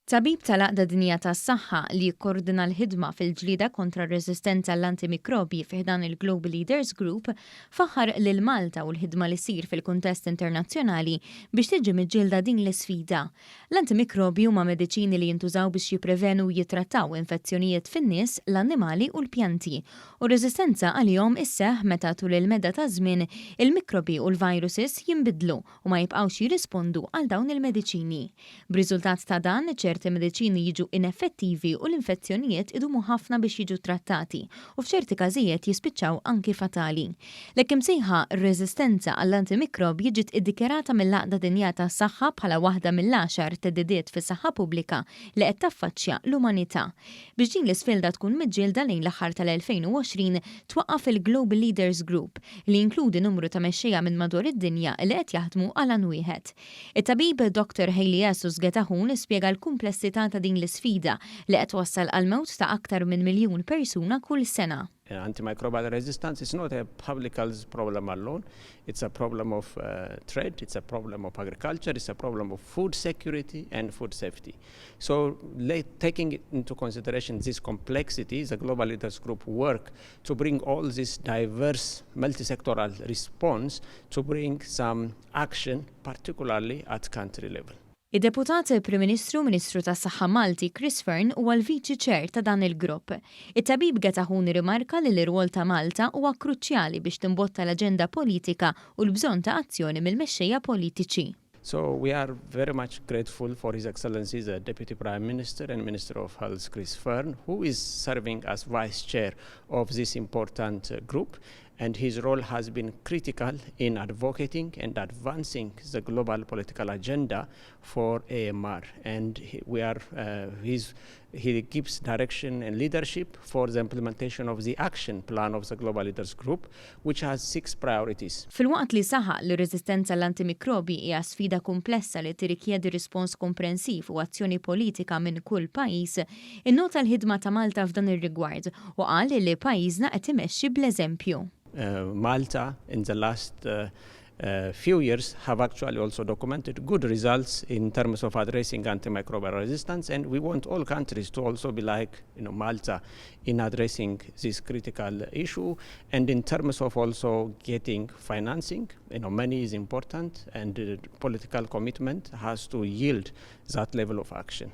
Tabib tal-Għaqda Dinjija tas-Saħħa li jikkordina l-ħidma fil-ġlieda kontra R-Reżistenza Għall-Antimikrobji fi ħdan il-Global Leaders Group faħħar lil Malta u l-ħidma li ssir fil-kuntest internazzjonali biex tiġi miġġielda din l-isfida. L-antimikrobji huma mediċini li jintużaw biex jipprevenu u jitrattaw infezzjonijiet fin-nies, l-annimali u l-pjanti. U r-reżistenza għalihom isseħħ meta tul il-medda taż-żmien il-mikrobi u l-viruses jinbidlu u ma jibqgħux jirrispondu għal dawn il-mediċini. B'riżultat ta' dan ċerti mediċini jiġu ineffettivi u l-infezzjonijiet idumu ħafna biex jiġu trattati u f'ċerti każijiet jispiċċaw anki fatali. L-hekk imsejħa r-reżistenza għall-antimikrobji ġiet iddikjarata mill-Għaqda Dinjija tas-Saħħa bħala waħda mill-għaxar theddidiet fis-saħħa pubblika li qed taffaċċja l-umanità. Biex din l-isfida tkun miġġielda lejn l-aħħar tal-2020 twaqqaf il-Global Leaders Group li jinkludi numru ta' mexxejja minn madwar id-dinja li qed jaħdmu għal an wieħed. It-tabib Dr. Getaħun ispjega l-kumplessità ta' din l-isfida li qed wassal għal mewt ta' aktar minn 1 miljun persuna kull sena. Antimicrobial resistance is not a public health problem alone. It's a problem of trade, it's a problem of agriculture, it's a problem of food security and food safety. So taking into consideration this complexity, the Global Leaders Group work to bring all this diverse multi-sectoral response to bring some action, particularly at country level. Id-Deputat Prim-Ministru Ministru tas-Saħħa Malti Chris Fearn huwa l-Viċi Chair ta' dan il-grupp. It-Tabib Getaħun rimarka li l-irwol ta' Malta huwa kruċjali biex timbotta l-aġenda politika u l-bżonn ta' azzjoni mill-mexxejja politiċi. So we are very much grateful for His Excellency the Deputy Prime Minister and Minister of Health Chris Fearn, who is serving as Vice Chair of this important group. And his role has been critical in advocating and advancing the global political agenda for AMR. And he gives direction and leadership for the implementation of the action plan of the Global Leaders Group, which has 6 priorities. Fil-waqt li saħaq li r-reżistenza għall-antimikrobji hija sfida komplessa li tirrikjedi rispons komprensiv u azzjoni politika minn kull pajjiż, innota l-ħidma ta' Malta f'dan ir-rigward u qal li pajjiżna qed imexxi bl-eżempju. Malta in the last few years have actually also documented good results in terms of addressing antimicrobial resistance, and we want all countries to also be like Malta in addressing this critical issue, and in terms of also getting financing. Money is important, and political commitment has to yield that level of action.